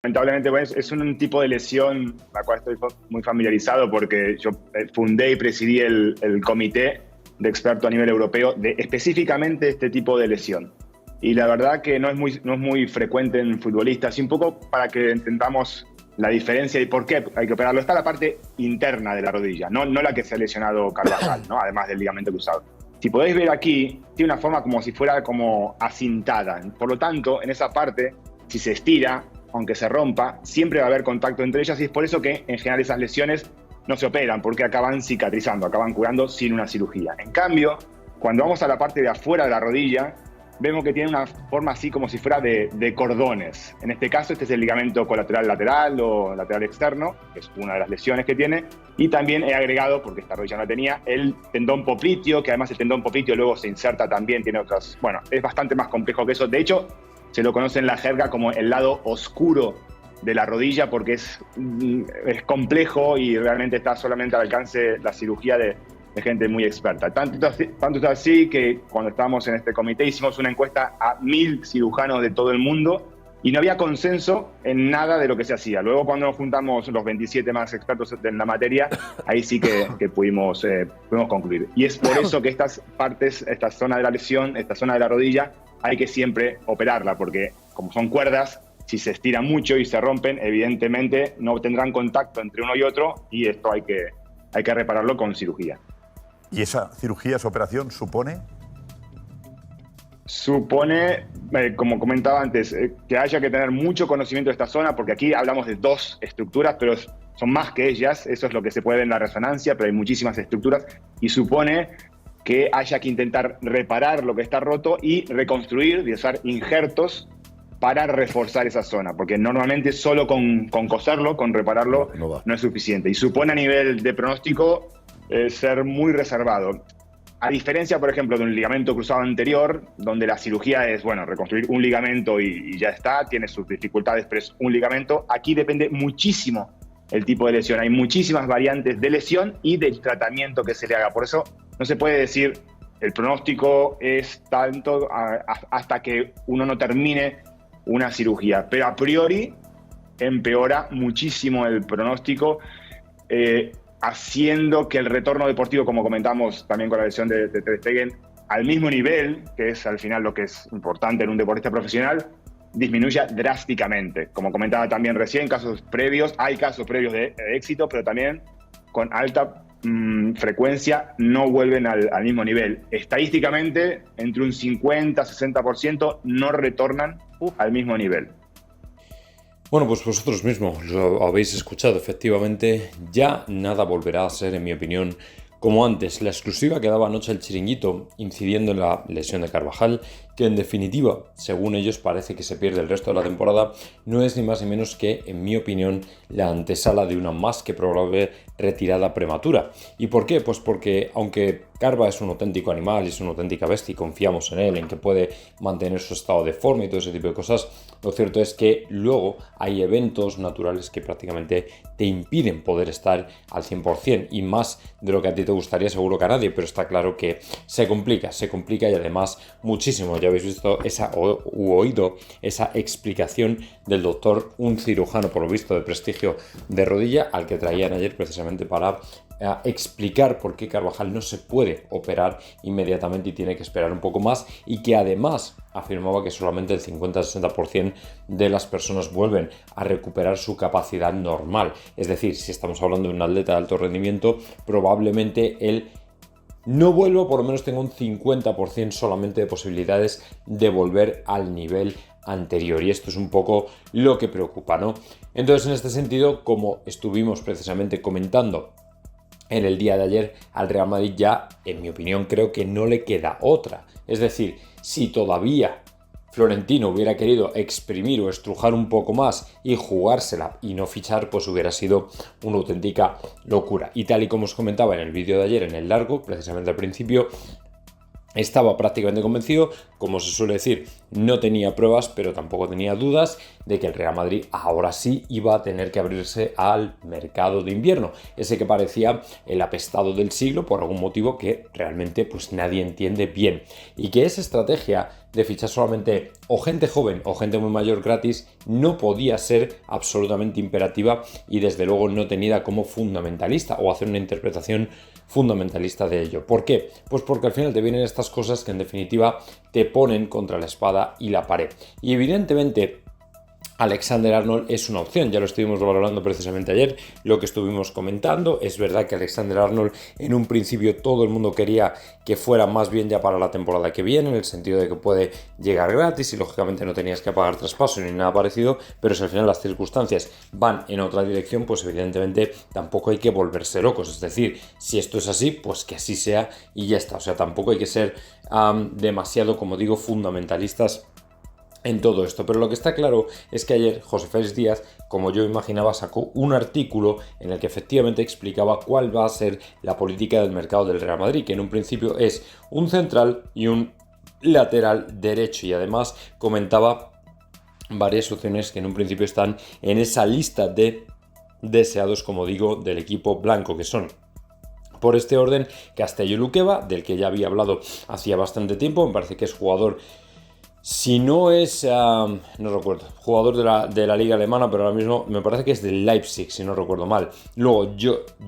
Lamentablemente, bueno, es un tipo de lesión la cual estoy muy familiarizado porque yo fundé y presidí el comité de expertos a nivel europeo de específicamente este tipo de lesión. Y la verdad que no es muy frecuente en futbolistas. Y un poco para que entendamos la diferencia y por qué hay que operarlo, está la parte interna de la rodilla, no la que se ha lesionado Carvajal, ¿no? Además del ligamento cruzado. Si podéis ver aquí, tiene una forma como si fuera como acintada. Por lo tanto, en esa parte, si se estira, aunque se rompa, siempre va a haber contacto entre ellas y es por eso que en general esas lesiones no se operan, porque acaban cicatrizando, acaban curando sin una cirugía. En cambio, cuando vamos a la parte de afuera de la rodilla, vemos que tiene una forma así como si fuera de cordones. En este caso, este es el ligamento colateral lateral o lateral externo, que es una de las lesiones que tiene. Y también he agregado, porque esta rodilla no la tenía, el tendón popliteo, que además el tendón popliteo luego se inserta también, tiene otras... Bueno, es bastante más complejo que eso. De hecho, se lo conoce en la jerga como el lado oscuro de la rodilla porque es complejo y realmente está solamente al alcance la cirugía de gente muy experta. Tanto es así que cuando estábamos en este comité hicimos una encuesta a 1000 cirujanos de todo el mundo y no había consenso en nada de lo que se hacía. Luego cuando nos juntamos los 27 más expertos en la materia, ahí sí que pudimos concluir. Y es por eso que estas partes, esta zona de la lesión, esta zona de la rodilla, hay que siempre operarla, porque como son cuerdas, si se estiran mucho y se rompen, evidentemente no tendrán contacto entre uno y otro y esto hay que repararlo con cirugía. ¿Y esa cirugía, esa operación supone? Supone, como comentaba antes, que haya que tener mucho conocimiento de esta zona, porque aquí hablamos de 2 estructuras, pero son más que ellas, eso es lo que se puede ver en la resonancia, pero hay muchísimas estructuras, y supone que haya que intentar reparar lo que está roto y reconstruir y usar injertos para reforzar esa zona, porque normalmente solo con coserlo, con repararlo, no es suficiente. Y supone a nivel de pronóstico ser muy reservado. A diferencia, por ejemplo, de un ligamento cruzado anterior, donde la cirugía es, bueno, reconstruir un ligamento y ya está, tiene sus dificultades, pero es un ligamento. Aquí depende muchísimo el tipo de lesión. Hay muchísimas variantes de lesión y del tratamiento que se le haga. Por eso no se puede decir el pronóstico es tanto hasta que uno no termine una cirugía. Pero a priori empeora muchísimo el pronóstico, haciendo que el retorno deportivo, como comentamos también con la lesión de Ter Stegen, al mismo nivel, que es al final lo que es importante en un deportista profesional, disminuya drásticamente. Como comentaba también recién, hay casos previos de éxito, pero también con alta frecuencia no vuelven al mismo nivel. Estadísticamente, entre un 50-60% no retornan al mismo nivel. Bueno, pues vosotros mismos lo habéis escuchado, efectivamente, ya nada volverá a ser, en mi opinión, como antes. La exclusiva que daba anoche el Chiringuito, incidiendo en la lesión de Carvajal, que en definitiva, según ellos, parece que se pierde el resto de la temporada, no es ni más ni menos que, en mi opinión, la antesala de una más que probable retirada prematura. ¿Y por qué? Pues porque, aunque Carva es un auténtico animal y es una auténtica bestia y confiamos en él, en que puede mantener su estado de forma y todo ese tipo de cosas, lo cierto es que luego hay eventos naturales que prácticamente te impiden poder estar al 100% y más de lo que a ti te gustaría, seguro que a nadie, pero está claro que se complica y además muchísimo. Ya habéis visto oído esa explicación del doctor, un cirujano por lo visto de prestigio de rodilla, al que traían ayer precisamente para explicar por qué Carvajal no se puede operar inmediatamente y tiene que esperar un poco más, y que además afirmaba que solamente el 50-60% de las personas vuelven a recuperar su capacidad normal. Es decir, si estamos hablando de un atleta de alto rendimiento, probablemente él no vuelva, por lo menos tenga un 50% solamente de posibilidades de volver al nivel anterior, y esto es un poco lo que preocupa, ¿no? Entonces, en este sentido, como estuvimos precisamente comentando en el día de ayer, al Real Madrid ya, en mi opinión, creo que no le queda otra. Es decir, si todavía Florentino hubiera querido exprimir o estrujar un poco más y jugársela y no fichar, pues hubiera sido una auténtica locura. Y tal y como os comentaba en el vídeo de ayer, en el largo, precisamente al principio, estaba prácticamente convencido, como se suele decir, no tenía pruebas, pero tampoco tenía dudas de que el Real Madrid ahora sí iba a tener que abrirse al mercado de invierno, ese que parecía el apestado del siglo por algún motivo que realmente pues nadie entiende bien, y que esa estrategia de fichar solamente o gente joven o gente muy mayor gratis no podía ser absolutamente imperativa y desde luego no tenida como fundamentalista o hacer una interpretación fundamentalista de ello. ¿Por qué? Pues porque al final te vienen estas cosas que en definitiva te ponen contra la espada y la pared. Y evidentemente Alexander Arnold es una opción, ya lo estuvimos valorando precisamente ayer, lo que estuvimos comentando. Es verdad que Alexander Arnold en un principio todo el mundo quería que fuera más bien ya para la temporada que viene, en el sentido de que puede llegar gratis y lógicamente no tenías que pagar traspaso ni nada parecido, pero si al final las circunstancias van en otra dirección, pues evidentemente tampoco hay que volverse locos. Es decir, si esto es así, pues que así sea y ya está. O sea, tampoco hay que ser demasiado, como digo, fundamentalistas en todo esto. Pero lo que está claro es que ayer José Félix Díaz, como yo imaginaba, sacó un artículo en el que efectivamente explicaba cuál va a ser la política del mercado del Real Madrid, que en un principio es un central y un lateral derecho, y además comentaba varias opciones que en un principio están en esa lista de deseados, como digo, del equipo blanco, que son, por este orden, Castelló Luqueva, del que ya había hablado hacía bastante tiempo. Me parece que es jugador, si no es, no recuerdo, jugador de la liga alemana, pero ahora mismo me parece que es del Leipzig, si no recuerdo mal. Luego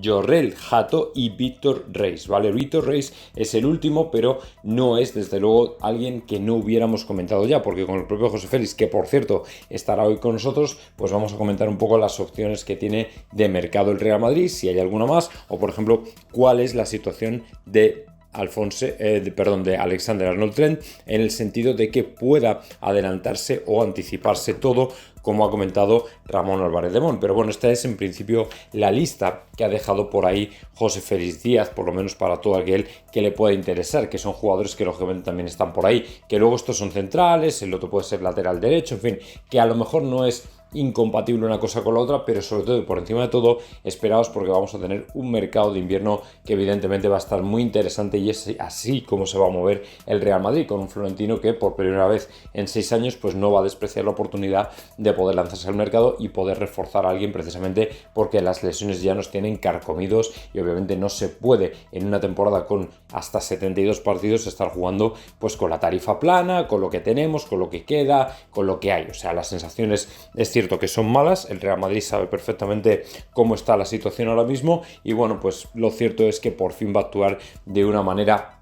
Jorrel Hato y Víctor Reis, ¿vale? Víctor Reis es el último, pero no es desde luego alguien que no hubiéramos comentado ya, porque con el propio José Félix, que por cierto estará hoy con nosotros, pues vamos a comentar un poco las opciones que tiene de mercado el Real Madrid, si hay alguna más, o por ejemplo, cuál es la situación de de Alexander Arnold Trent, en el sentido de que pueda adelantarse o anticiparse todo, como ha comentado Ramón Álvarez de Mon. Pero bueno, esta es en principio la lista que ha dejado por ahí José Félix Díaz, por lo menos para todo aquel que le pueda interesar, que son jugadores que lógicamente también están por ahí, que luego estos son centrales, el otro puede ser lateral derecho, en fin, que a lo mejor no es incompatible una cosa con la otra, pero sobre todo y por encima de todo esperaos, porque vamos a tener un mercado de invierno que evidentemente va a estar muy interesante, y es así como se va a mover el Real Madrid, con un Florentino que por primera vez en 6 años pues no va a despreciar la oportunidad de poder lanzarse al mercado y poder reforzar a alguien, precisamente porque las lesiones ya nos tienen carcomidos y obviamente no se puede en una temporada con hasta 72 partidos estar jugando pues con la tarifa plana, con lo que tenemos, con lo que queda, con lo que hay. O sea, las sensaciones es cierto que son malas, el Real Madrid sabe perfectamente cómo está la situación ahora mismo y bueno, pues lo cierto es que por fin va a actuar de una manera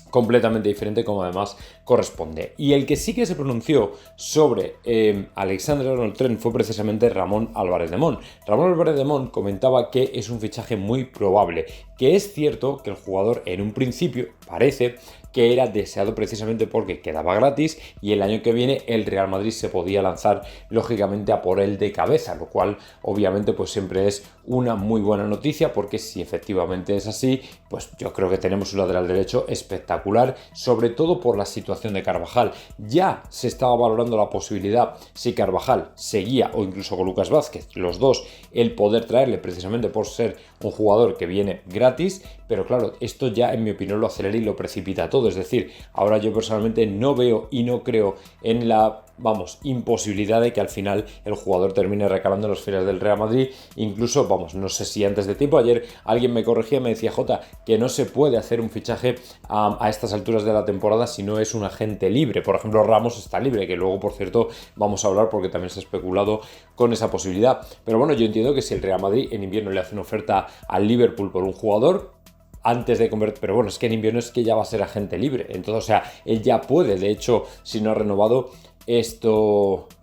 completamente diferente, como además corresponde. Y el que sí que se pronunció sobre Alexander Arnold Trent fue precisamente Ramón Álvarez de Mon. Ramón Álvarez de Mon comentaba que es un fichaje muy probable, que es cierto que el jugador en un principio parece que era deseado precisamente porque quedaba gratis y el año que viene el Real Madrid se podía lanzar lógicamente a por él de cabeza, lo cual obviamente pues siempre es una muy buena noticia, porque si efectivamente es así, pues yo creo que tenemos un lateral derecho espectacular, sobre todo por la situación de Carvajal. Ya se estaba valorando la posibilidad, si Carvajal seguía o incluso con Lucas Vázquez, los dos, el poder traerle precisamente por ser un jugador que viene gratis, pero claro, esto ya en mi opinión lo acelera y lo precipita todo. Es decir, ahora yo personalmente no veo y no creo en la imposibilidad de que al final el jugador termine recalando en los filas del Real Madrid. Incluso, no sé si antes de tiempo, ayer alguien me corregía, me decía, Jota, que no se puede hacer un fichaje a estas alturas de la temporada si no es un agente libre. Por ejemplo, Ramos está libre, que luego, por cierto, vamos a hablar porque también se ha especulado con esa posibilidad. Pero bueno, yo entiendo que si el Real Madrid en invierno le hace una oferta al Liverpool por un jugador, antes de convertir, pero bueno, es que en invierno es que ya va a ser agente libre, entonces, o sea, él ya puede, de hecho, si no ha renovado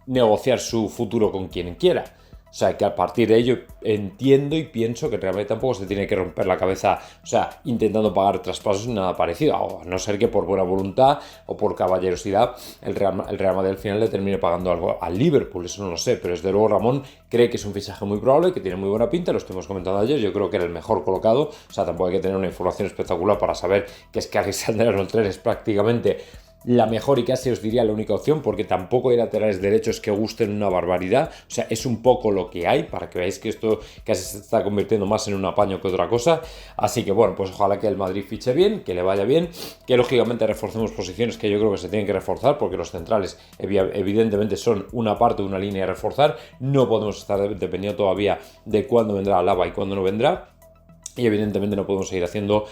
negociar su futuro con quien quiera. O sea, que a partir de ello entiendo y pienso que realmente tampoco se tiene que romper la cabeza, o sea, intentando pagar traspasos ni nada parecido, a no ser que por buena voluntad o por caballerosidad el Real Madrid al final le termine pagando algo al Liverpool, eso no lo sé, pero desde luego Ramón cree que es un fichaje muy probable, que tiene muy buena pinta, lo estuvimos comentando ayer, yo creo que era el mejor colocado, o sea, tampoco hay que tener una información espectacular para saber que es que Alexander Arnold Trent es prácticamente la mejor y casi os diría la única opción, porque tampoco hay laterales derechos que gusten una barbaridad. O sea, es un poco lo que hay, para que veáis que esto casi se está convirtiendo más en un apaño que otra cosa. Así que bueno, pues ojalá que el Madrid fiche bien, que le vaya bien, que lógicamente reforcemos posiciones que yo creo que se tienen que reforzar, porque los centrales evidentemente son una parte de una línea a reforzar. No podemos estar dependiendo todavía de cuándo vendrá Alaba y cuándo no vendrá. y evidentemente no podemos seguir haciendo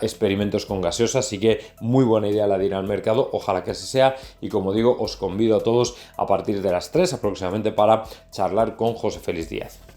experimentos con gaseosa, así que muy buena idea la de ir al mercado, ojalá que así sea, y como digo, os convido a todos a partir de las 3 aproximadamente para charlar con José Félix Díaz.